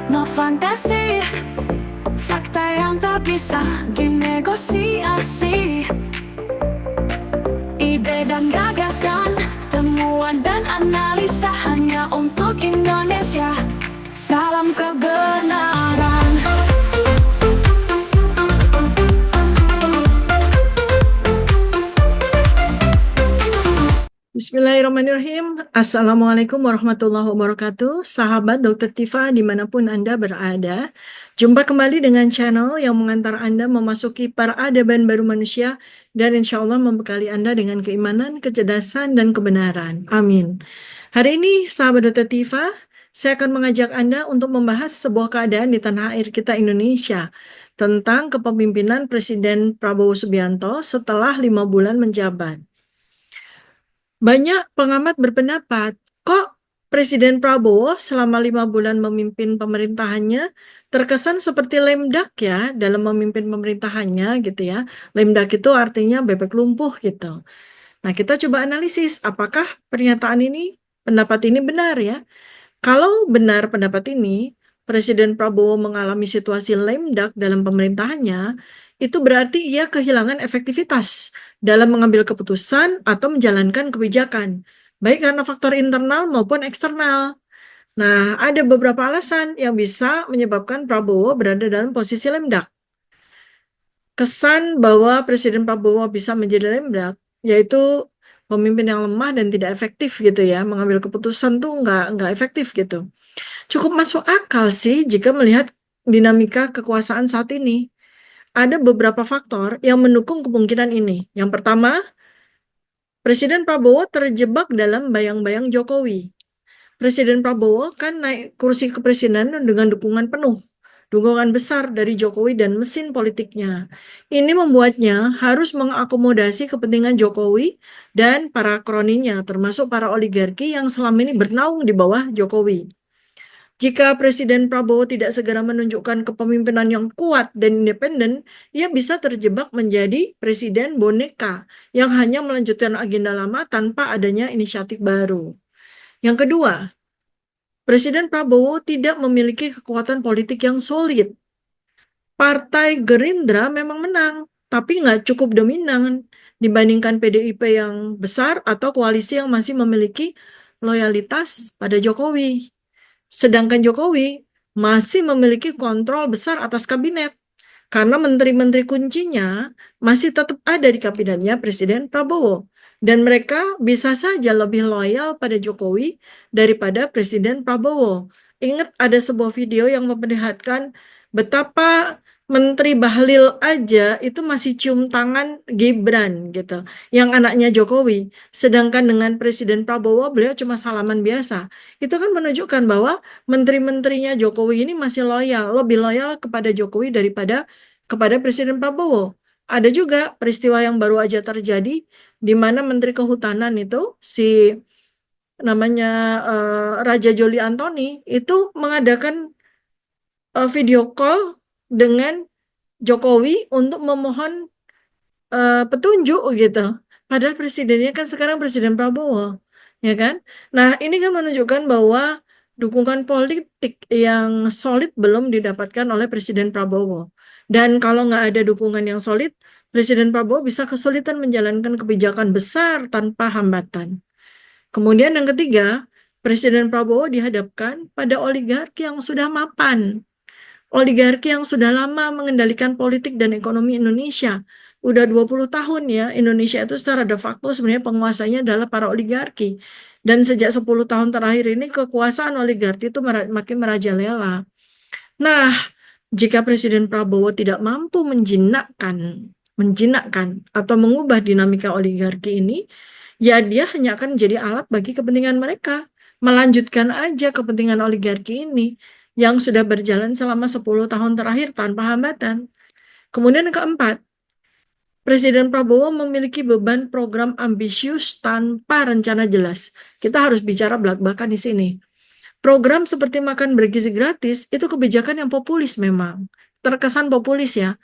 No fantasi, fakta yang tak bisa dinegosiasi. Ide dan gagasan, temuan dan analisa hanya untuk Indonesia. Salam kebenaran. Bismillahirrahmanirrahim. Assalamualaikum warahmatullahi wabarakatuh. Sahabat Dr. Tifa dimanapun Anda berada. Jumpa kembali dengan channel yang mengantar Anda memasuki peradaban baru manusia dan insya Allah membekali Anda dengan keimanan, kecerdasan, dan kebenaran. Amin. Hari ini sahabat Dr. Tifa, saya akan mengajak Anda untuk membahas sebuah keadaan di tanah air kita Indonesia tentang kepemimpinan Presiden Prabowo Subianto setelah 5 bulan menjabat. Banyak pengamat berpendapat, kok Presiden Prabowo selama 5 bulan memimpin pemerintahannya terkesan seperti lemdak ya dalam memimpin pemerintahannya gitu ya. Lemdak itu artinya bebek lumpuh gitu. Nah, kita coba analisis apakah pendapat ini benar ya. Kalau benar pendapat ini, Presiden Prabowo mengalami situasi lemdak dalam pemerintahannya, itu berarti ia kehilangan efektivitas dalam mengambil keputusan atau menjalankan kebijakan, baik karena faktor internal maupun eksternal. Nah, ada beberapa alasan yang bisa menyebabkan Prabowo berada dalam posisi lemdak. Kesan bahwa Presiden Prabowo bisa menjadi lemdak, yaitu pemimpin yang lemah dan tidak efektif gitu ya, mengambil keputusan tuh nggak efektif gitu. Cukup masuk akal sih jika melihat dinamika kekuasaan saat ini. Ada beberapa faktor yang mendukung kemungkinan ini. Yang pertama, Presiden Prabowo terjebak dalam bayang-bayang Jokowi. Presiden Prabowo kan naik kursi kepresidenan dengan dukungan penuh, dukungan besar dari Jokowi dan mesin politiknya. Ini membuatnya harus mengakomodasi kepentingan Jokowi dan para kroninya, termasuk para oligarki yang selama ini bernaung di bawah Jokowi. Jika Presiden Prabowo tidak segera menunjukkan kepemimpinan yang kuat dan independen, ia bisa terjebak menjadi presiden boneka yang hanya melanjutkan agenda lama tanpa adanya inisiatif baru. Yang kedua, Presiden Prabowo tidak memiliki kekuatan politik yang solid. Partai Gerindra memang menang, tapi nggak cukup dominan dibandingkan PDIP yang besar atau koalisi yang masih memiliki loyalitas pada Jokowi. Sedangkan Jokowi masih memiliki kontrol besar atas kabinet karena menteri-menteri kuncinya masih tetap ada di kabinetnya Presiden Prabowo. Dan mereka bisa saja lebih loyal pada Jokowi daripada Presiden Prabowo. Ingat ada sebuah video yang memperlihatkan betapa Menteri Bahlil aja itu masih cium tangan Gibran gitu, yang anaknya Jokowi. Sedangkan dengan Presiden Prabowo beliau cuma salaman biasa. Itu kan menunjukkan bahwa menteri-menterinya Jokowi ini masih loyal, lebih loyal kepada Jokowi daripada kepada Presiden Prabowo. Ada juga peristiwa yang baru aja terjadi di mana Menteri Kehutanan itu si namanya Raja Joli Antoni itu mengadakan video call dengan Jokowi untuk memohon petunjuk gitu. Padahal presidennya kan sekarang Presiden Prabowo, ya kan? Nah, ini kan menunjukkan bahwa dukungan politik yang solid belum didapatkan oleh Presiden Prabowo. Dan kalau nggak ada dukungan yang solid, Presiden Prabowo bisa kesulitan menjalankan kebijakan besar tanpa hambatan. Kemudian yang ketiga, Presiden Prabowo dihadapkan pada oligarki yang sudah mapan. Oligarki yang sudah lama mengendalikan politik dan ekonomi Indonesia. Udah 20 tahun ya, Indonesia itu secara de facto sebenarnya penguasanya adalah para oligarki. Dan sejak 10 tahun terakhir ini kekuasaan oligarki itu makin merajalela. Nah, jika Presiden Prabowo tidak mampu menjinakkan atau mengubah dinamika oligarki ini, ya dia hanya akan menjadi alat bagi kepentingan mereka. Melanjutkan aja kepentingan oligarki ini yang sudah berjalan selama 10 tahun terakhir tanpa hambatan. Kemudian yang keempat, Presiden Prabowo memiliki beban program ambisius tanpa rencana jelas. Kita harus bicara belak-belakan di sini. Program seperti makan bergizi gratis itu kebijakan yang populis memang. Terkesan populis ya.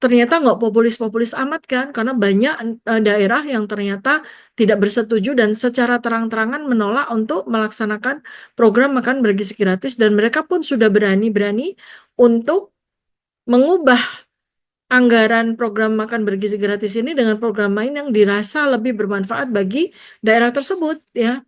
ternyata nggak populis-populis amat kan, karena banyak daerah yang ternyata tidak bersetuju dan secara terang-terangan menolak untuk melaksanakan program makan bergizi gratis, dan mereka pun sudah berani-berani untuk mengubah anggaran program makan bergizi gratis ini dengan program lain yang dirasa lebih bermanfaat bagi daerah tersebut ya.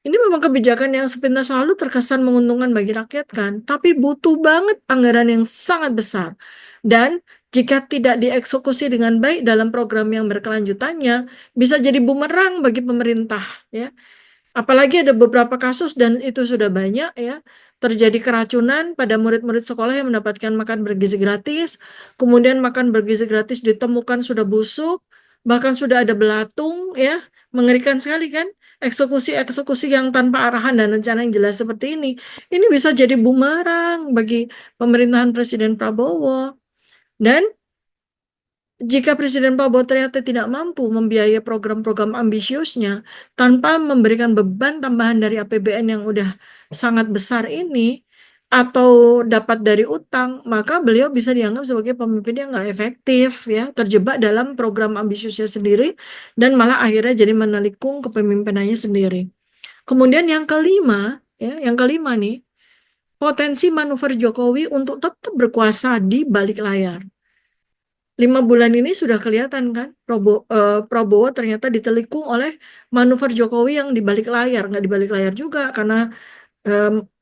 Ini memang kebijakan yang sepintas lalu terkesan menguntungkan bagi rakyat kan, tapi butuh banget anggaran yang sangat besar. Dan jika tidak dieksekusi dengan baik dalam program yang berkelanjutannya, bisa jadi bumerang bagi pemerintah ya. Apalagi ada beberapa kasus dan itu sudah banyak ya, terjadi keracunan pada murid-murid sekolah yang mendapatkan makan bergizi gratis, kemudian makan bergizi gratis ditemukan sudah busuk, bahkan sudah ada belatung ya, mengerikan sekali kan, eksekusi-eksekusi yang tanpa arahan dan rencana yang jelas seperti ini. Ini bisa jadi bumerang bagi pemerintahan Presiden Prabowo. Dan jika Presiden Prabowo ternyata tidak mampu membiayai program-program ambisiusnya tanpa memberikan beban tambahan dari APBN yang udah sangat besar ini, atau dapat dari utang, maka beliau bisa dianggap sebagai pemimpin yang nggak efektif, ya, terjebak dalam program ambisiusnya sendiri, dan malah akhirnya jadi menelikung kepemimpinannya sendiri. Kemudian yang kelima, ya, yang kelima nih, potensi manuver Jokowi untuk tetap berkuasa di balik layar. 5 bulan ini sudah kelihatan kan, Prabowo ternyata ditelikung oleh manuver Jokowi yang di balik layar, nggak di balik layar juga, karena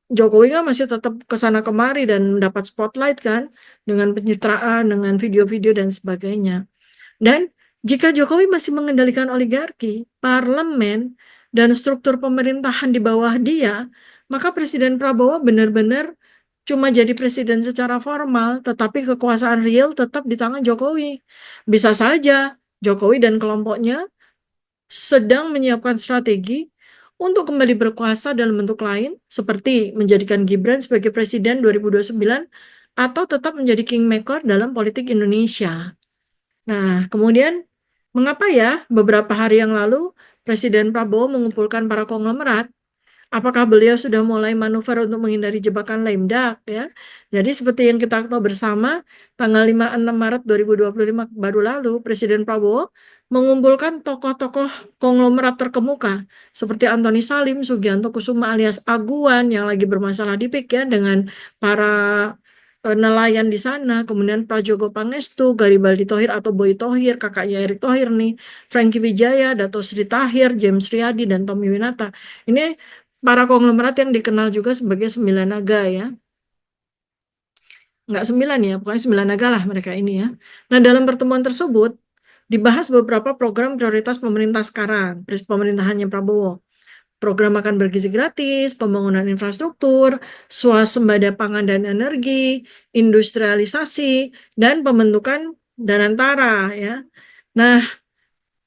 Jokowi kan masih tetap kesana kemari dan mendapat spotlight kan, dengan pencitraan, dengan video-video dan sebagainya. Dan jika Jokowi masih mengendalikan oligarki, parlemen, dan struktur pemerintahan di bawah dia, maka Presiden Prabowo benar-benar cuma jadi presiden secara formal, tetapi kekuasaan real tetap di tangan Jokowi. Bisa saja Jokowi dan kelompoknya sedang menyiapkan strategi untuk kembali berkuasa dalam bentuk lain, seperti menjadikan Gibran sebagai presiden 2029, atau tetap menjadi kingmaker dalam politik Indonesia. Nah, kemudian mengapa ya beberapa hari yang lalu Presiden Prabowo mengumpulkan para konglomerat? Apakah beliau sudah mulai manuver untuk menghindari jebakan Lemdak ya? Jadi seperti yang kita tahu bersama, tanggal 5-6 Maret 2025 baru lalu, Presiden Prabowo mengumpulkan tokoh-tokoh konglomerat terkemuka seperti Antoni Salim, Sugianto Kusuma alias Aguan yang lagi bermasalah di PIK ya, dengan para nelayan di sana, kemudian Prajogo Pangestu, Garibaldi Thohir atau Boy Thohir, kakaknya Erick Thohir nih, Franky Wijaya, Dato Sri Tahir, James Riyadi, dan Tommy Winata. Ini para konglomerat yang dikenal juga sebagai 9 naga ya. Nggak 9 ya, pokoknya 9 naga lah mereka ini ya. Nah, dalam pertemuan tersebut dibahas beberapa program prioritas pemerintah sekarang, pemerintahannya Prabowo. Program makan bergizi gratis, pembangunan infrastruktur, swasembada pangan dan energi, industrialisasi, dan pembentukan Danantara ya. Nah,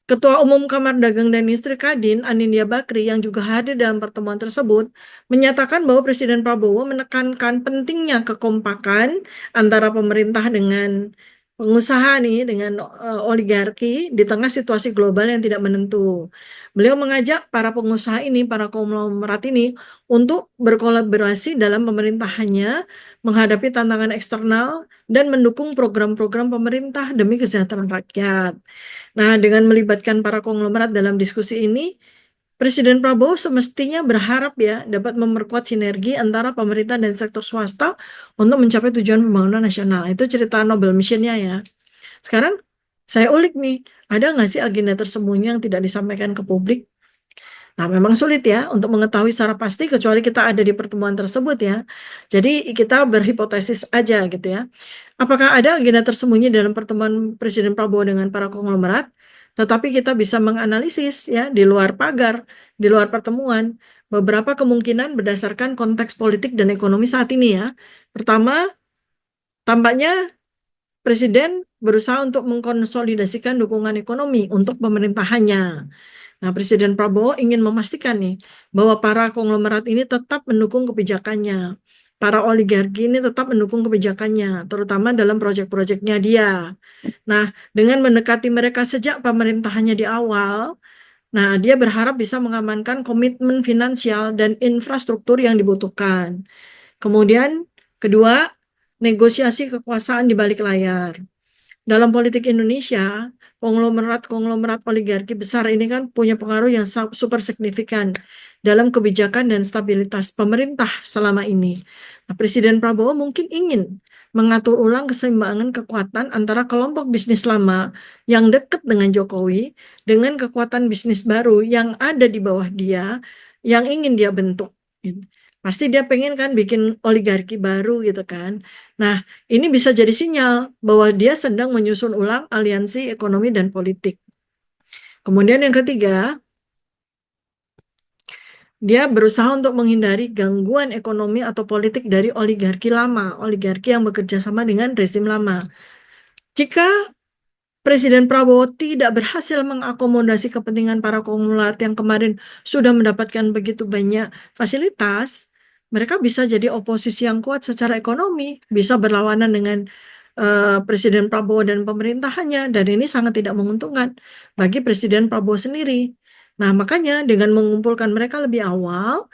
Ketua Umum Kamar Dagang dan Industri Kadin, Anindya Bakri, yang juga hadir dalam pertemuan tersebut, menyatakan bahwa Presiden Prabowo menekankan pentingnya kekompakan antara pemerintah dengan pengusaha nih, dengan oligarki di tengah situasi global yang tidak menentu. Beliau mengajak para pengusaha ini, para konglomerat ini, untuk berkolaborasi dalam pemerintahannya, menghadapi tantangan eksternal, dan mendukung program-program pemerintah demi kesejahteraan rakyat. Nah, dengan melibatkan para konglomerat dalam diskusi ini, Presiden Prabowo semestinya berharap ya dapat memperkuat sinergi antara pemerintah dan sektor swasta untuk mencapai tujuan pembangunan nasional. Itu cerita Nobel Mission-nya ya. Sekarang saya ulik nih, ada nggak sih agenda tersembunyi yang tidak disampaikan ke publik? Nah, memang sulit ya untuk mengetahui secara pasti kecuali kita ada di pertemuan tersebut ya. Jadi kita berhipotesis aja gitu ya. Apakah ada agenda tersembunyi dalam pertemuan Presiden Prabowo dengan para konglomerat? Tetapi kita bisa menganalisis ya di luar pagar, di luar pertemuan, beberapa kemungkinan berdasarkan konteks politik dan ekonomi saat ini ya. Pertama, tampaknya Presiden berusaha untuk mengkonsolidasikan dukungan ekonomi untuk pemerintahannya. Nah, Presiden Prabowo ingin memastikan nih bahwa para konglomerat ini tetap mendukung kebijakannya. Para oligarki ini tetap mendukung kebijakannya, terutama dalam proyek-proyeknya dia. Nah, dengan mendekati mereka sejak pemerintahannya di awal, nah dia berharap bisa mengamankan komitmen finansial dan infrastruktur yang dibutuhkan. Kemudian, kedua, negosiasi kekuasaan di balik layar. dalam politik Indonesia, konglomerat oligarki besar ini kan punya pengaruh yang super signifikan dalam kebijakan dan stabilitas pemerintah selama ini. Nah, Presiden Prabowo mungkin ingin mengatur ulang keseimbangan kekuatan antara kelompok bisnis lama yang dekat dengan Jokowi dengan kekuatan bisnis baru yang ada di bawah dia yang ingin dia bentuk. Pasti dia pengen kan bikin oligarki baru gitu kan. Nah, ini bisa jadi sinyal bahwa dia sedang menyusun ulang aliansi ekonomi dan politik. Kemudian yang ketiga, dia berusaha untuk menghindari gangguan ekonomi atau politik dari oligarki lama, oligarki yang bekerja sama dengan rezim lama. Jika Presiden Prabowo tidak berhasil mengakomodasi kepentingan para konglomerat yang kemarin sudah mendapatkan begitu banyak fasilitas, mereka bisa jadi oposisi yang kuat secara ekonomi, bisa berlawanan dengan Presiden Prabowo dan pemerintahannya, dan ini sangat tidak menguntungkan bagi Presiden Prabowo sendiri. Nah, makanya dengan mengumpulkan mereka lebih awal,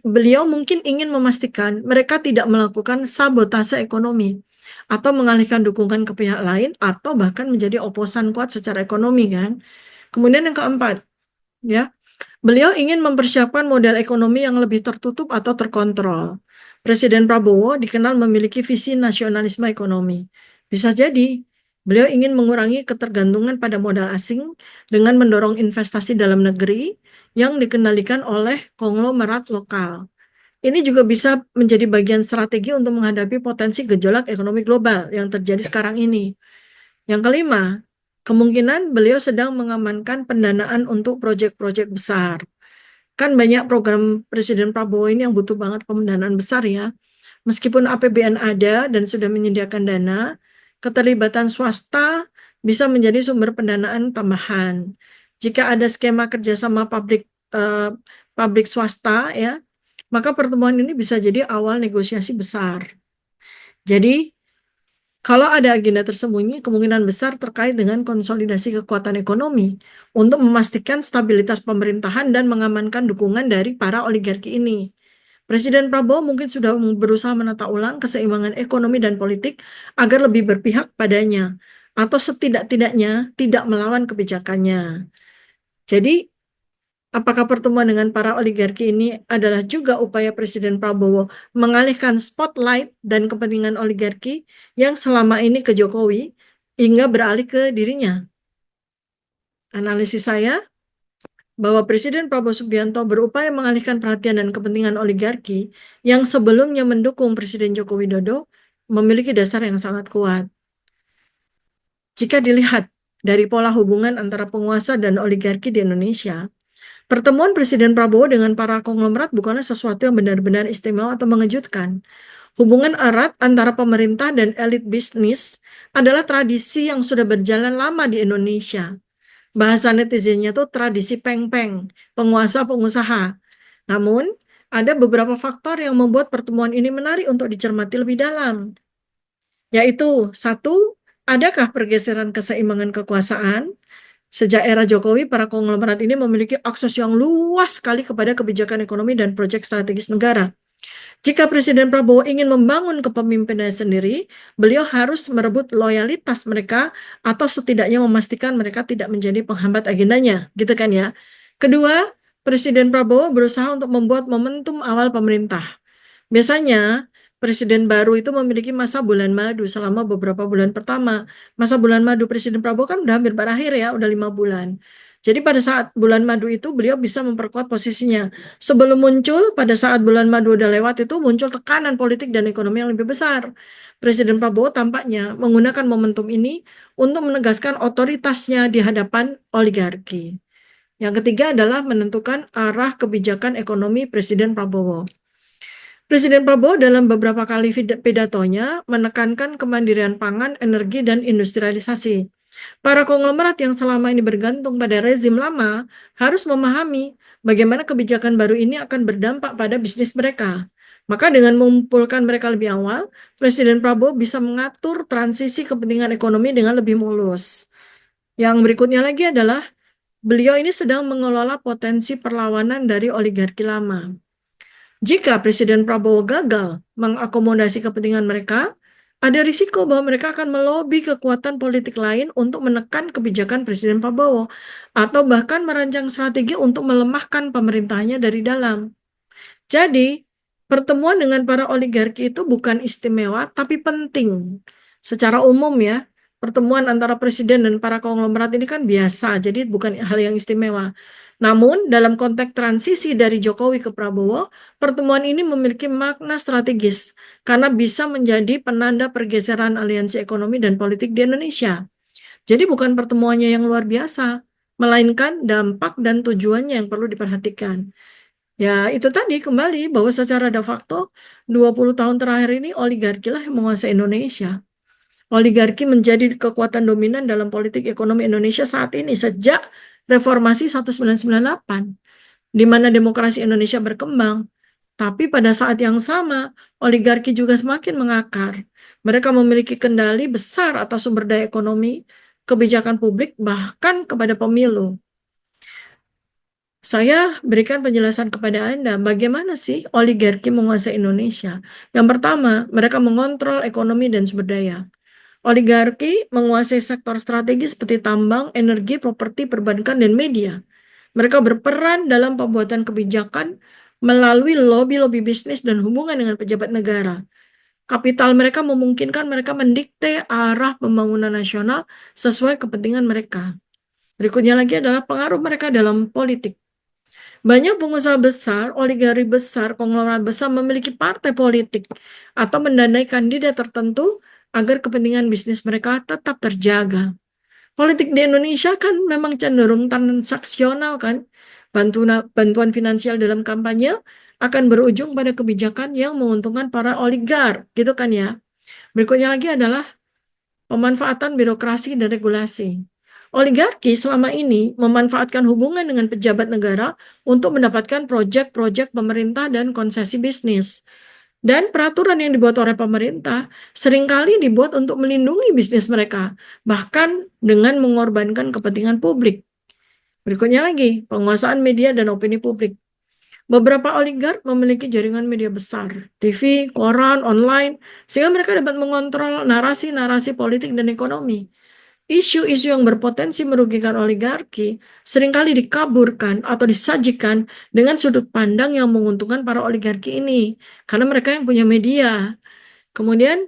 beliau mungkin ingin memastikan mereka tidak melakukan sabotase ekonomi atau mengalihkan dukungan ke pihak lain atau bahkan menjadi oposan kuat secara ekonomi kan. Kemudian yang keempat, ya, beliau ingin mempersiapkan model ekonomi yang lebih tertutup atau terkontrol. Presiden Prabowo dikenal memiliki visi nasionalisme ekonomi. Bisa jadi beliau ingin mengurangi ketergantungan pada modal asing dengan mendorong investasi dalam negeri yang dikendalikan oleh konglomerat lokal. Ini juga bisa menjadi bagian strategi untuk menghadapi potensi gejolak ekonomi global yang terjadi sekarang ini. Yang kelima, kemungkinan beliau sedang mengamankan pendanaan untuk proyek-proyek besar. Kan banyak program Presiden Prabowo ini yang butuh banget pendanaan besar ya. Meskipun APBN ada dan sudah menyediakan dana, keterlibatan swasta bisa menjadi sumber pendanaan tambahan. Jika ada skema kerjasama publik swasta ya, maka pertemuan ini bisa jadi awal negosiasi besar. Jadi, kalau ada agenda tersembunyi, kemungkinan besar terkait dengan konsolidasi kekuatan ekonomi untuk memastikan stabilitas pemerintahan dan mengamankan dukungan dari para oligarki ini. Presiden Prabowo mungkin sudah berusaha menata ulang keseimbangan ekonomi dan politik agar lebih berpihak padanya, atau setidak-tidaknya tidak melawan kebijakannya. Jadi, apakah pertemuan dengan para oligarki ini adalah juga upaya Presiden Prabowo mengalihkan spotlight dan kepentingan oligarki yang selama ini ke Jokowi hingga beralih ke dirinya? Analisis saya bahwa Presiden Prabowo Subianto berupaya mengalihkan perhatian dan kepentingan oligarki yang sebelumnya mendukung Presiden Joko Widodo memiliki dasar yang sangat kuat. Jika dilihat dari pola hubungan antara penguasa dan oligarki di Indonesia, pertemuan Presiden Prabowo dengan para konglomerat bukanlah sesuatu yang benar-benar istimewa atau mengejutkan. Hubungan erat antara pemerintah dan elit bisnis adalah tradisi yang sudah berjalan lama di Indonesia. Bahasa netizennya tuh tradisi peng-peng, penguasa pengusaha. Namun, ada beberapa faktor yang membuat pertemuan ini menarik untuk dicermati lebih dalam. Yaitu, satu, adakah pergeseran keseimbangan kekuasaan? Sejak era Jokowi, para konglomerat ini memiliki akses yang luas sekali kepada kebijakan ekonomi dan proyek strategis negara. Jika Presiden Prabowo ingin membangun kepemimpinannya sendiri, beliau harus merebut loyalitas mereka atau setidaknya memastikan mereka tidak menjadi penghambat agendanya, gitu kan ya. Kedua, Presiden Prabowo berusaha untuk membuat momentum awal pemerintah. Biasanya, Presiden baru itu memiliki masa bulan madu selama beberapa bulan pertama. Masa bulan madu Presiden Prabowo kan udah hampir berakhir ya, udah 5 bulan. Jadi pada saat bulan madu itu beliau bisa memperkuat posisinya. Sebelum muncul, pada saat bulan madu udah lewat itu muncul tekanan politik dan ekonomi yang lebih besar. Presiden Prabowo tampaknya menggunakan momentum ini untuk menegaskan otoritasnya di hadapan oligarki. Yang ketiga adalah menentukan arah kebijakan ekonomi Presiden Prabowo. Presiden Prabowo dalam beberapa kali pidatonya menekankan kemandirian pangan, energi, dan industrialisasi. Para konglomerat yang selama ini bergantung pada rezim lama harus memahami bagaimana kebijakan baru ini akan berdampak pada bisnis mereka. Maka dengan mengumpulkan mereka lebih awal, Presiden Prabowo bisa mengatur transisi kepentingan ekonomi dengan lebih mulus. Yang berikutnya lagi adalah beliau ini sedang mengelola potensi perlawanan dari oligarki lama. Jika Presiden Prabowo gagal mengakomodasi kepentingan mereka, ada risiko bahwa mereka akan melobi kekuatan politik lain untuk menekan kebijakan Presiden Prabowo atau bahkan merancang strategi untuk melemahkan pemerintahnya dari dalam. Jadi, pertemuan dengan para oligarki itu bukan istimewa, tapi penting. Secara umum ya, pertemuan antara presiden dan para konglomerat ini kan biasa, jadi bukan hal yang istimewa. Namun, dalam konteks transisi dari Jokowi ke Prabowo, pertemuan ini memiliki makna strategis karena bisa menjadi penanda pergeseran aliansi ekonomi dan politik di Indonesia. Jadi bukan pertemuannya yang luar biasa, melainkan dampak dan tujuannya yang perlu diperhatikan. Ya, itu tadi kembali bahwa secara de facto 20 tahun terakhir ini oligarki lah yang menguasai Indonesia. Oligarki menjadi kekuatan dominan dalam politik ekonomi Indonesia saat ini sejak reformasi 1998, di mana demokrasi Indonesia berkembang. Tapi pada saat yang sama, oligarki juga semakin mengakar. Mereka memiliki kendali besar atas sumber daya ekonomi, kebijakan publik, bahkan kepada pemilu. Saya berikan penjelasan kepada Anda, bagaimana sih oligarki menguasai Indonesia? Yang pertama, mereka mengontrol ekonomi dan sumber daya. Oligarki menguasai sektor strategis seperti tambang, energi, properti, perbankan, dan media. Mereka berperan dalam pembuatan kebijakan melalui lobi-lobi bisnis dan hubungan dengan pejabat negara. Kapital mereka memungkinkan mereka mendikte arah pembangunan nasional sesuai kepentingan mereka. Berikutnya lagi adalah pengaruh mereka dalam politik. Banyak pengusaha besar, oligarki besar, konglomerat besar memiliki partai politik atau mendanai kandidat tertentu agar kepentingan bisnis mereka tetap terjaga. Politik di Indonesia kan memang cenderung transaksional kan. Bantuan finansial dalam kampanye akan berujung pada kebijakan yang menguntungkan para oligark, gitu kan ya. Berikutnya lagi adalah pemanfaatan birokrasi dan regulasi. Oligarki selama ini memanfaatkan hubungan dengan pejabat negara untuk mendapatkan proyek-proyek pemerintah dan konsesi bisnis. Dan peraturan yang dibuat oleh pemerintah seringkali dibuat untuk melindungi bisnis mereka, bahkan dengan mengorbankan kepentingan publik. Berikutnya lagi, penguasaan media dan opini publik. Beberapa oligark memiliki jaringan media besar, TV, koran, online, sehingga mereka dapat mengontrol narasi-narasi politik dan ekonomi. Isu-isu yang berpotensi merugikan oligarki seringkali dikaburkan atau disajikan dengan sudut pandang yang menguntungkan para oligarki ini, karena mereka yang punya media. Kemudian,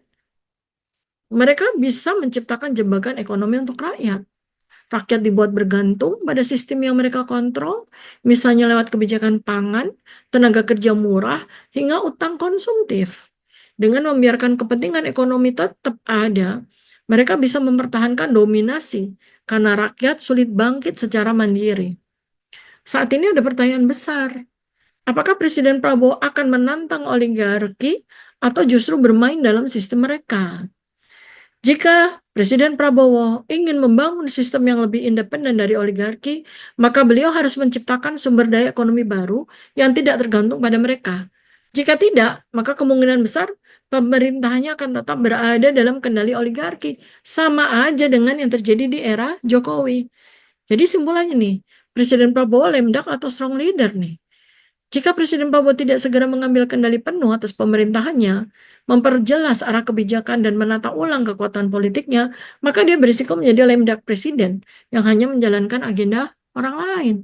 mereka bisa menciptakan jebakan ekonomi untuk rakyat. Rakyat dibuat bergantung pada sistem yang mereka kontrol, misalnya lewat kebijakan pangan, tenaga kerja murah, hingga utang konsumtif. Dengan membiarkan kepentingan ekonomi tetap ada, mereka bisa mempertahankan dominasi karena rakyat sulit bangkit secara mandiri. Saat ini ada pertanyaan besar. Apakah Presiden Prabowo akan menantang oligarki atau justru bermain dalam sistem mereka? Jika Presiden Prabowo ingin membangun sistem yang lebih independen dari oligarki, maka beliau harus menciptakan sumber daya ekonomi baru yang tidak tergantung pada mereka. Jika tidak, maka kemungkinan besar pemerintahnya akan tetap berada dalam kendali oligarki, sama aja dengan yang terjadi di era Jokowi. Jadi simpulannya nih, Presiden Prabowo lemdak atau strong leader nih. Jika Presiden Prabowo tidak segera mengambil kendali penuh atas pemerintahannya, memperjelas arah kebijakan dan menata ulang kekuatan politiknya, maka dia berisiko menjadi lemdak presiden yang hanya menjalankan agenda orang lain.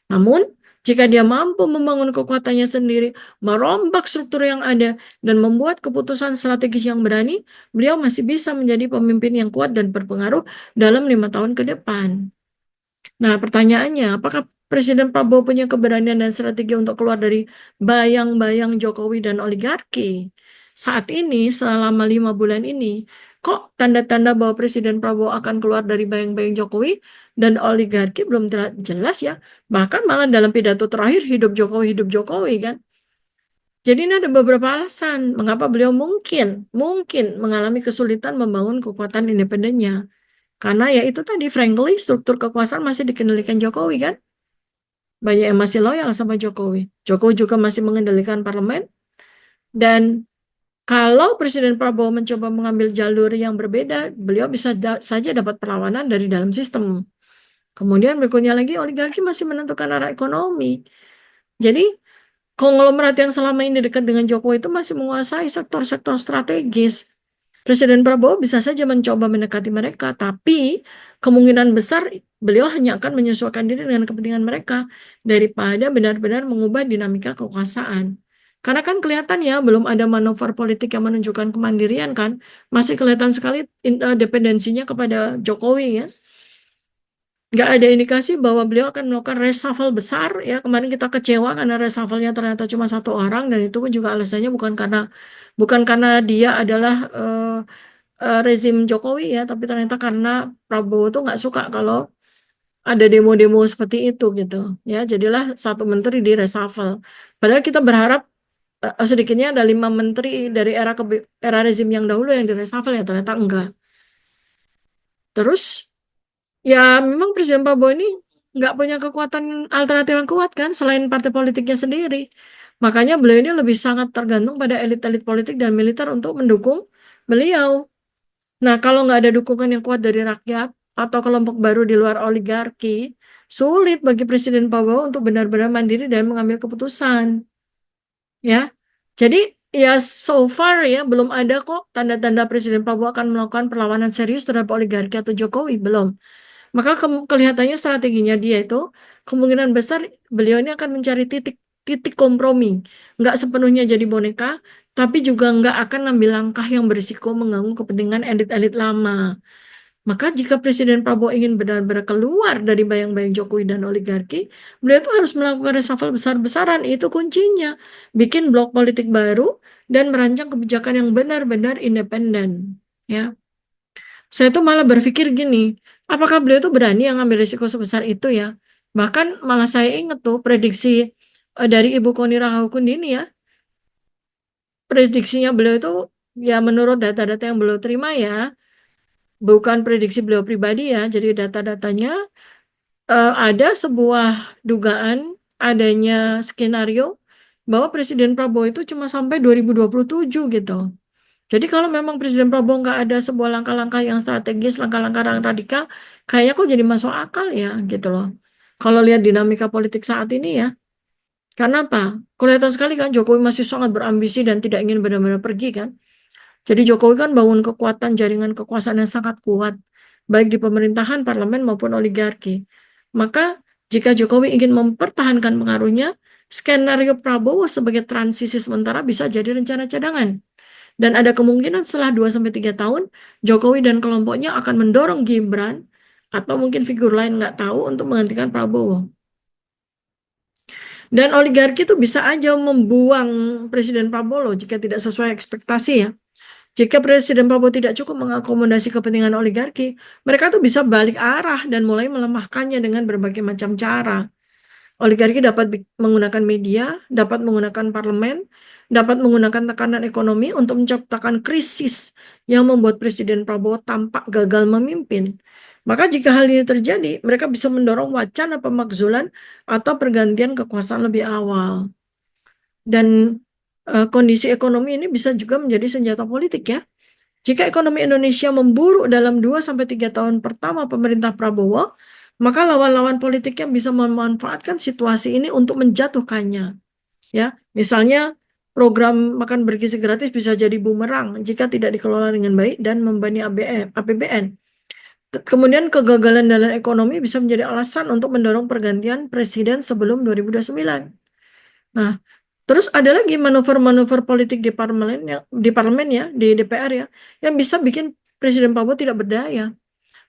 Namun, jika dia mampu membangun kekuatannya sendiri, merombak struktur yang ada, dan membuat keputusan strategis yang berani, beliau masih bisa menjadi pemimpin yang kuat dan berpengaruh dalam 5 tahun ke depan. Nah, pertanyaannya, apakah Presiden Prabowo punya keberanian dan strategi untuk keluar dari bayang-bayang Jokowi dan oligarki? Saat ini, selama 5 bulan ini, kok tanda-tanda bahwa Presiden Prabowo akan keluar dari bayang-bayang Jokowi dan oligarki belum jelas ya. Bahkan malah dalam pidato terakhir, hidup Jokowi kan. Jadi ini ada beberapa alasan mengapa beliau mungkin mengalami kesulitan membangun kekuatan independennya. Karena ya itu tadi, frankly, struktur kekuasaan masih dikendalikan Jokowi kan. Banyak yang masih loyal sama Jokowi. Jokowi juga masih mengendalikan parlemen. Dan kalau Presiden Prabowo mencoba mengambil jalur yang berbeda, beliau bisa saja dapat perlawanan dari dalam sistem. Kemudian berikutnya lagi, oligarki masih menentukan arah ekonomi. Jadi, konglomerat yang selama ini dekat dengan Jokowi itu masih menguasai sektor-sektor strategis. Presiden Prabowo bisa saja mencoba mendekati mereka, tapi kemungkinan besar beliau hanya akan menyesuaikan diri dengan kepentingan mereka daripada benar-benar mengubah dinamika kekuasaan. Karena kan kelihatan ya belum ada manuver politik yang menunjukkan kemandirian kan, masih kelihatan sekali dependensinya kepada Jokowi ya. Nggak ada indikasi bahwa beliau akan melakukan reshuffle besar ya. Kemarin kita kecewa karena reshuffle-nya ternyata cuma satu orang dan itu pun juga alasannya bukan karena dia adalah rezim Jokowi ya, tapi ternyata karena Prabowo tuh nggak suka kalau ada demo-demo seperti itu gitu ya. Jadilah satu menteri di reshuffle. Padahal kita berharap sedikitnya ada 5 menteri dari era rezim yang dahulu yang di reshuffle ya, ternyata enggak. Terus ya memang Presiden Prabowo ini nggak punya kekuatan alternatif yang kuat kan selain partai politiknya sendiri. Makanya beliau ini lebih sangat tergantung pada elit-elit politik dan militer untuk mendukung beliau. Nah, kalau nggak ada dukungan yang kuat dari rakyat atau kelompok baru di luar oligarki, sulit bagi Presiden Prabowo untuk benar-benar mandiri dan mengambil keputusan. Ya, jadi ya so far ya belum ada kok tanda-tanda Presiden Prabowo akan melakukan perlawanan serius terhadap oligarki atau Jokowi, belum. Maka kelihatannya strateginya dia itu kemungkinan besar beliau ini akan mencari titik titik kompromi. Nggak sepenuhnya jadi boneka, tapi juga nggak akan ambil langkah yang berisiko mengganggu kepentingan elit-elit lama. Maka jika Presiden Prabowo ingin benar-benar keluar dari bayang-bayang Jokowi dan oligarki, beliau itu harus melakukan reshuffle besar-besaran. Itu kuncinya. Bikin blok politik baru dan merancang kebijakan yang benar-benar independen. Ya. Saya tuh malah berpikir gini, apakah beliau tuh berani yang ngambil risiko sebesar itu ya? Bahkan malah saya inget tuh prediksi dari Ibu Koni Rahakundini ya, prediksinya beliau itu ya menurut data-data yang beliau terima ya, bukan prediksi beliau pribadi ya, jadi data-datanya ada sebuah dugaan adanya skenario bahwa Presiden Prabowo itu cuma sampai 2027 gitu. Jadi kalau memang Presiden Prabowo nggak ada sebuah langkah-langkah yang strategis, langkah-langkah yang radikal, kayaknya kok jadi masuk akal ya gitu loh. Kalau lihat dinamika politik saat ini ya, karena apa? Kelihatan sekali kan Jokowi masih sangat berambisi dan tidak ingin benar-benar pergi kan. Jadi Jokowi kan bangun kekuatan jaringan kekuasaan yang sangat kuat, baik di pemerintahan, parlemen maupun oligarki. Maka jika Jokowi ingin mempertahankan pengaruhnya, skenario Prabowo sebagai transisi sementara bisa jadi rencana cadangan. Dan ada kemungkinan setelah 2-3 tahun, Jokowi dan kelompoknya akan mendorong Gibran atau mungkin figur lain nggak tahu untuk menggantikan Prabowo. Dan oligarki itu bisa aja membuang Presiden Prabowo jika tidak sesuai ekspektasi ya. Jika Presiden Prabowo tidak cukup mengakomodasi kepentingan oligarki, mereka tuh bisa balik arah dan mulai melemahkannya dengan berbagai macam cara. Oligarki dapat menggunakan media, dapat menggunakan parlemen, dapat menggunakan tekanan ekonomi untuk menciptakan krisis yang membuat Presiden Prabowo tampak gagal memimpin. Maka jika hal ini terjadi, mereka bisa mendorong wacana pemakzulan atau pergantian kekuasaan lebih awal. Dan kondisi ekonomi ini bisa juga menjadi senjata politik ya. Jika ekonomi Indonesia memburuk dalam 2-3 tahun pertama pemerintah Prabowo, maka lawan-lawan politiknya bisa memanfaatkan situasi ini untuk menjatuhkannya. Ya, misalnya program makan bergizi gratis bisa jadi bumerang jika tidak dikelola dengan baik dan membebani APBN. Kemudian kegagalan dalam ekonomi bisa menjadi alasan untuk mendorong pergantian presiden sebelum 2029. Nah, terus ada lagi manuver-manuver politik di parlemen ya, di DPR ya, yang bisa bikin Presiden Prabowo tidak berdaya.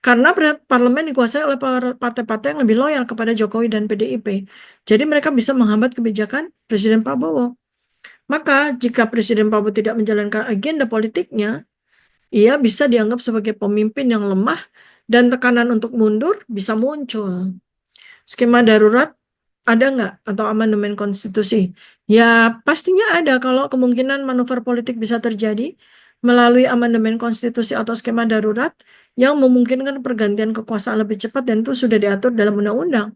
Karena parlemen dikuasai oleh partai-partai yang lebih loyal kepada Jokowi dan PDIP. Jadi mereka bisa menghambat kebijakan Presiden Prabowo. Maka jika Presiden Prabowo tidak menjalankan agenda politiknya, ia bisa dianggap sebagai pemimpin yang lemah dan tekanan untuk mundur bisa muncul. Skema darurat ada nggak atau amandemen konstitusi? Ya pastinya ada kalau kemungkinan manuver politik bisa terjadi melalui amandemen konstitusi atau skema darurat yang memungkinkan pergantian kekuasaan lebih cepat dan itu sudah diatur dalam undang-undang.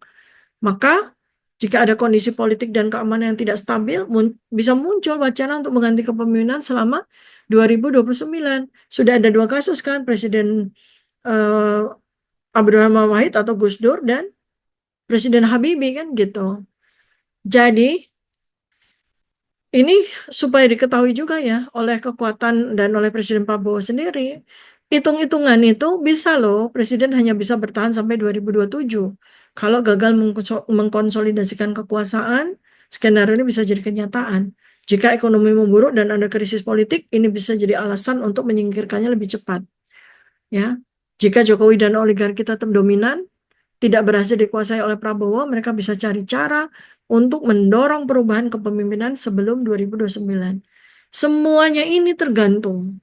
Maka jika ada kondisi politik dan keamanan yang tidak stabil, bisa muncul wacana untuk mengganti kepemimpinan selama 2029. Sudah ada 2 kasus kan, Presiden eh, Abdurrahman Wahid atau Gus Dur dan Presiden Habibie kan gitu. Jadi Ini supaya diketahui juga ya oleh kekuatan dan oleh Presiden Prabowo sendiri. Hitung-hitungan itu bisa loh, Presiden hanya bisa bertahan sampai 2027. Kalau gagal mengkonsolidasikan kekuasaan, skenario ini bisa jadi kenyataan. Jika ekonomi memburuk dan ada krisis politik, ini bisa jadi alasan untuk menyingkirkannya lebih cepat. Ya, jika Jokowi dan oligarki tetap dominan, tidak berhasil dikuasai oleh Prabowo, mereka bisa cari cara untuk mendorong perubahan kepemimpinan sebelum 2029. Semuanya ini tergantung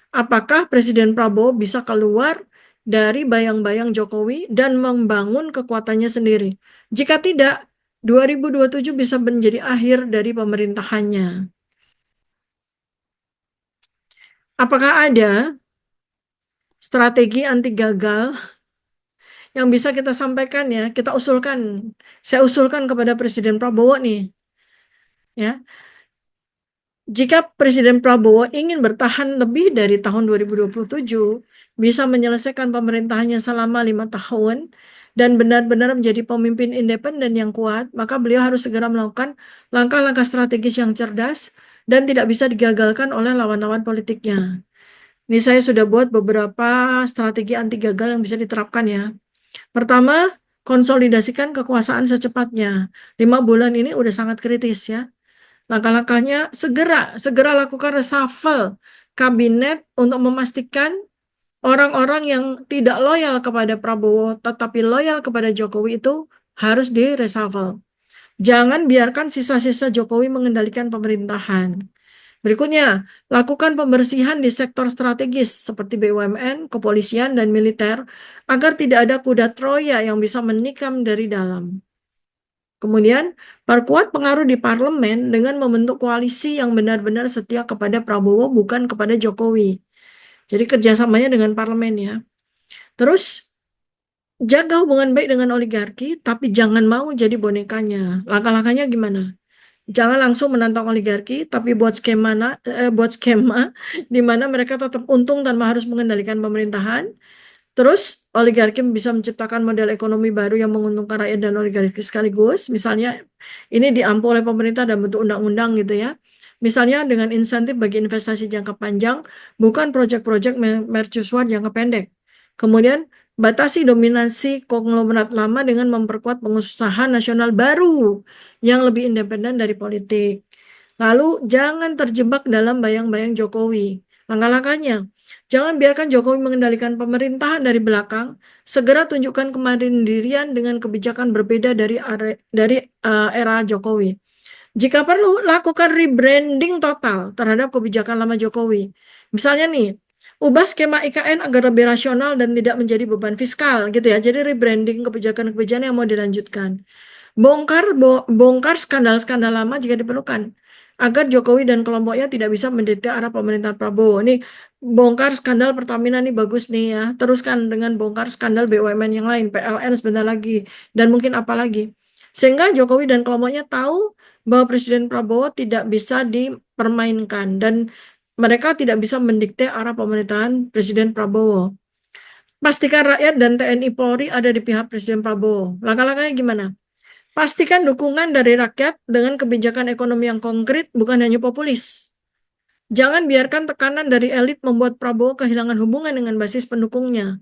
apakah Presiden Prabowo bisa keluar dari bayang-bayang Jokowi dan membangun kekuatannya sendiri. Jika tidak, 2027 bisa menjadi akhir dari pemerintahannya. Apakah ada strategi anti gagal yang bisa kita sampaikan ya, kita usulkan. Saya usulkan kepada Presiden Prabowo nih, ya. Jika Presiden Prabowo ingin bertahan lebih dari tahun 2027, bisa menyelesaikan pemerintahannya selama 5 tahun, dan benar-benar menjadi pemimpin independen yang kuat, maka beliau harus segera melakukan langkah-langkah strategis yang cerdas dan tidak bisa digagalkan oleh lawan-lawan politiknya. Ini saya sudah buat beberapa strategi anti gagal yang bisa diterapkan ya. Pertama, konsolidasikan kekuasaan secepatnya. 5 bulan ini udah sangat kritis ya. Langkah-langkahnya segera lakukan reshuffle kabinet untuk memastikan orang-orang yang tidak loyal kepada Prabowo tetapi loyal kepada Jokowi itu harus di reshuffle. Jangan biarkan sisa-sisa Jokowi mengendalikan pemerintahan. Berikutnya, lakukan pembersihan di sektor strategis seperti BUMN, kepolisian, dan militer agar tidak ada kuda Troya yang bisa menikam dari dalam. Kemudian, perkuat pengaruh di parlemen dengan membentuk koalisi yang benar-benar setia kepada Prabowo, bukan kepada Jokowi. Jadi kerjasamanya dengan parlemen ya. Terus, jaga hubungan baik dengan oligarki, tapi jangan mau jadi bonekanya. Langkah-langkahnya gimana? Jangan langsung menantang oligarki, tapi buat skema di mana mereka tetap untung tanpa harus mengendalikan pemerintahan. Terus oligarki bisa menciptakan model ekonomi baru yang menguntungkan rakyat dan oligarki sekaligus. Misalnya ini diampu oleh pemerintah dan bentuk undang-undang gitu ya. Misalnya dengan insentif bagi investasi jangka panjang, bukan proyek-proyek mercusuar jangka pendek. Kemudian batasi dominasi konglomerat lama dengan memperkuat pengusaha nasional baru yang lebih independen dari politik. Lalu jangan terjebak dalam bayang-bayang Jokowi. Langkah-langkahnya, jangan biarkan Jokowi mengendalikan pemerintahan dari belakang. Segera tunjukkan kemandirian dengan kebijakan berbeda dari era Jokowi. Jika perlu, lakukan rebranding total terhadap kebijakan lama Jokowi. Misalnya nih, ubah skema IKN agar lebih rasional dan tidak menjadi beban fiskal gitu ya. Jadi rebranding kebijakan-kebijakan yang mau dilanjutkan. Bongkar skandal-skandal lama jika diperlukan agar Jokowi dan kelompoknya tidak bisa mendikte arah pemerintahan Prabowo. Ini bongkar skandal Pertamina nih bagus nih ya. Teruskan dengan bongkar skandal BUMN yang lain, PLN sebentar lagi, dan mungkin apa lagi. Sehingga Jokowi dan kelompoknya tahu bahwa Presiden Prabowo tidak bisa dipermainkan dan mereka tidak bisa mendikte arah pemerintahan Presiden Prabowo. Pastikan rakyat dan TNI Polri ada di pihak Presiden Prabowo. Langkah-langkahnya gimana? Pastikan dukungan dari rakyat dengan kebijakan ekonomi yang konkret, bukan hanya populis. Jangan biarkan tekanan dari elit membuat Prabowo kehilangan hubungan dengan basis pendukungnya.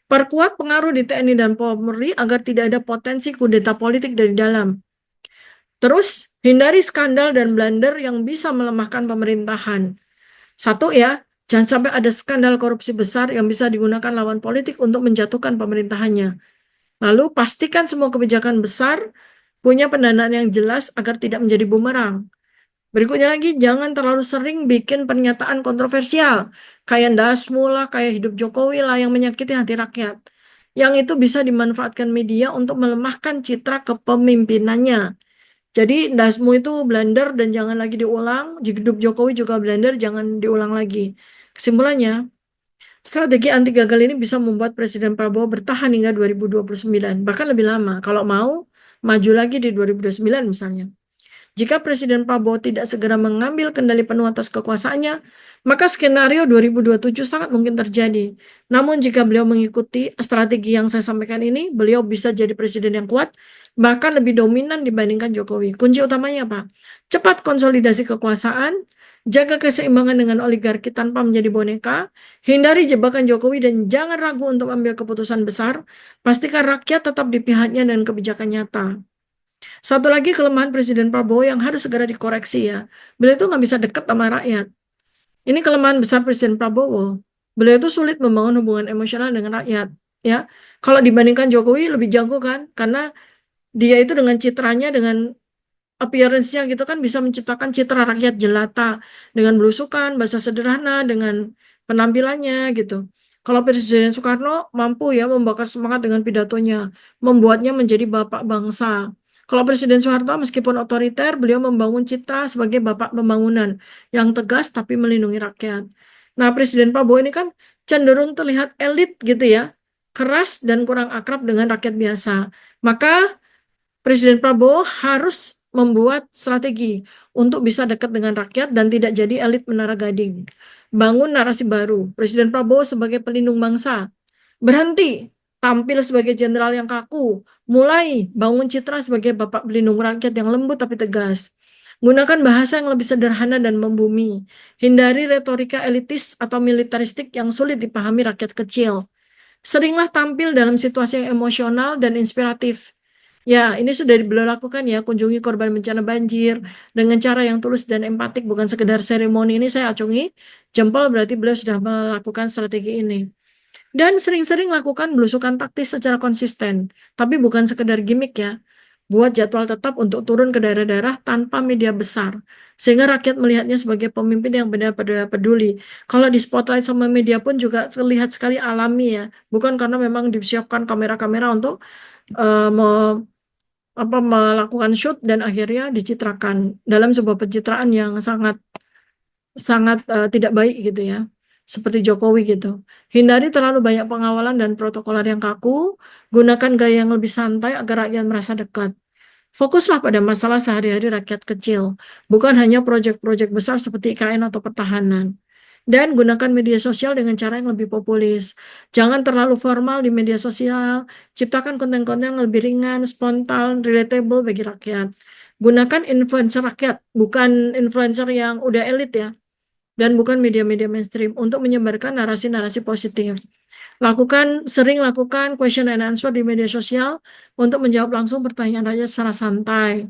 Perkuat pengaruh di TNI dan Polri agar tidak ada potensi kudeta politik dari dalam. Terus, hindari skandal dan blunder yang bisa melemahkan pemerintahan. Satu ya, jangan sampai ada skandal korupsi besar yang bisa digunakan lawan politik untuk menjatuhkan pemerintahannya. Lalu, pastikan semua kebijakan besar punya pendanaan yang jelas agar tidak menjadi bumerang. Berikutnya lagi, jangan terlalu sering bikin pernyataan kontroversial. Kayak Dasmu lah, kayak Hidup Jokowi lah yang menyakiti hati rakyat. Yang itu bisa dimanfaatkan media untuk melemahkan citra kepemimpinannya. Jadi Dasmu itu blunder dan jangan lagi diulang. Hidup Jokowi juga blunder, jangan diulang lagi. Kesimpulannya, strategi anti gagal ini bisa membuat Presiden Prabowo bertahan hingga 2029, bahkan lebih lama. Kalau mau, maju lagi di 2029 misalnya. Jika Presiden Prabowo tidak segera mengambil kendali penuh atas kekuasaannya, maka skenario 2027 sangat mungkin terjadi. Namun jika beliau mengikuti strategi yang saya sampaikan ini, beliau bisa jadi presiden yang kuat, bahkan lebih dominan dibandingkan Jokowi. Kunci utamanya apa? Cepat konsolidasi kekuasaan, jaga keseimbangan dengan oligarki tanpa menjadi boneka, hindari jebakan Jokowi dan jangan ragu untuk ambil keputusan besar, pastikan rakyat tetap di pihaknya dan kebijakan nyata. Satu lagi kelemahan Presiden Prabowo yang harus segera dikoreksi ya. Beliau itu nggak bisa dekat sama rakyat. Ini kelemahan besar Presiden Prabowo. Beliau itu sulit membangun hubungan emosional dengan rakyat. Ya, kalau dibandingkan Jokowi lebih jago kan, karena dia itu dengan citranya, dengan appearance-nya gitu kan bisa menciptakan citra rakyat jelata dengan belusukan, bahasa sederhana, dengan penampilannya gitu. Kalau Presiden Soekarno mampu ya membakar semangat dengan pidatonya, membuatnya menjadi bapak bangsa. Kalau Presiden Soeharto meskipun otoriter, beliau membangun citra sebagai bapak pembangunan yang tegas tapi melindungi rakyat. Nah, Presiden Prabowo ini kan cenderung terlihat elit gitu ya, keras dan kurang akrab dengan rakyat biasa. Maka Presiden Prabowo harus membuat strategi untuk bisa dekat dengan rakyat dan tidak jadi elit menara gading. Bangun narasi baru. Presiden Prabowo sebagai pelindung bangsa. Berhenti tampil sebagai jenderal yang kaku. Mulai bangun citra sebagai bapak pelindung rakyat yang lembut tapi tegas. Gunakan bahasa yang lebih sederhana dan membumi. Hindari retorika elitis atau militaristik yang sulit dipahami rakyat kecil. Seringlah tampil dalam situasi yang emosional dan inspiratif. Ya, ini sudah beliau lakukan ya, kunjungi korban bencana banjir dengan cara yang tulus dan empatik, bukan sekedar seremoni. Ini saya acungi jempol, berarti beliau sudah melakukan strategi ini. Dan sering-sering lakukan belusukan taktis secara konsisten, tapi bukan sekedar gimmick ya. Buat jadwal tetap untuk turun ke daerah-daerah tanpa media besar, sehingga rakyat melihatnya sebagai pemimpin yang benar-benar peduli. Kalau di spotlight sama media pun juga terlihat sekali alami ya, bukan karena memang disiapkan kamera-kamera untuk melakukan shoot dan akhirnya dicitrakan dalam sebuah pencitraan yang sangat sangat tidak baik gitu ya, seperti Jokowi gitu. Hindari terlalu banyak pengawalan dan protokoler yang kaku, gunakan gaya yang lebih santai agar rakyat merasa dekat. Fokuslah pada masalah sehari-hari rakyat kecil, bukan hanya proyek-proyek besar seperti IKN atau pertahanan. Dan gunakan media sosial dengan cara yang lebih populis. Jangan terlalu formal di media sosial, ciptakan konten-konten yang lebih ringan, spontan, relatable bagi rakyat. Gunakan influencer rakyat, bukan influencer yang udah elit ya, dan bukan media-media mainstream untuk menyebarkan narasi-narasi positif. Sering lakukan question and answer di media sosial untuk menjawab langsung pertanyaan rakyat secara santai.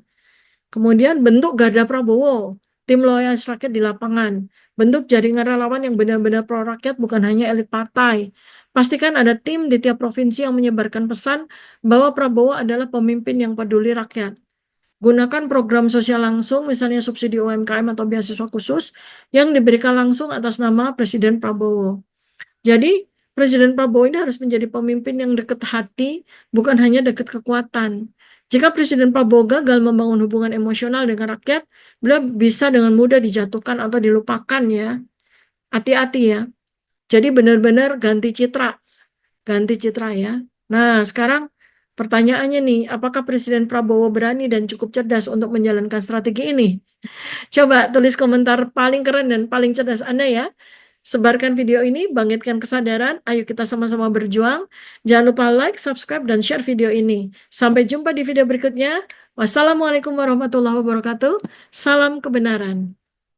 Kemudian bentuk Garda Prabowo, tim loyalis rakyat di lapangan. Bentuk jaringan relawan yang benar-benar pro rakyat, bukan hanya elit partai. Pastikan ada tim di tiap provinsi yang menyebarkan pesan bahwa Prabowo adalah pemimpin yang peduli rakyat. Gunakan program sosial langsung, misalnya subsidi UMKM atau beasiswa khusus yang diberikan langsung atas nama Presiden Prabowo. Jadi, Presiden Prabowo ini harus menjadi pemimpin yang dekat hati, bukan hanya dekat kekuatan. Jika Presiden Prabowo gagal membangun hubungan emosional dengan rakyat, beliau bisa dengan mudah dijatuhkan atau dilupakan ya. Hati-hati ya. Jadi benar-benar ganti citra ya. Nah, sekarang pertanyaannya nih, apakah Presiden Prabowo berani dan cukup cerdas untuk menjalankan strategi ini? Coba tulis komentar paling keren dan paling cerdas Anda ya. Sebarkan video ini, bangkitkan kesadaran. Ayo kita sama-sama berjuang. Jangan lupa like, subscribe, dan share video ini. Sampai jumpa di video berikutnya. Wassalamualaikum warahmatullahi wabarakatuh. Salam kebenaran.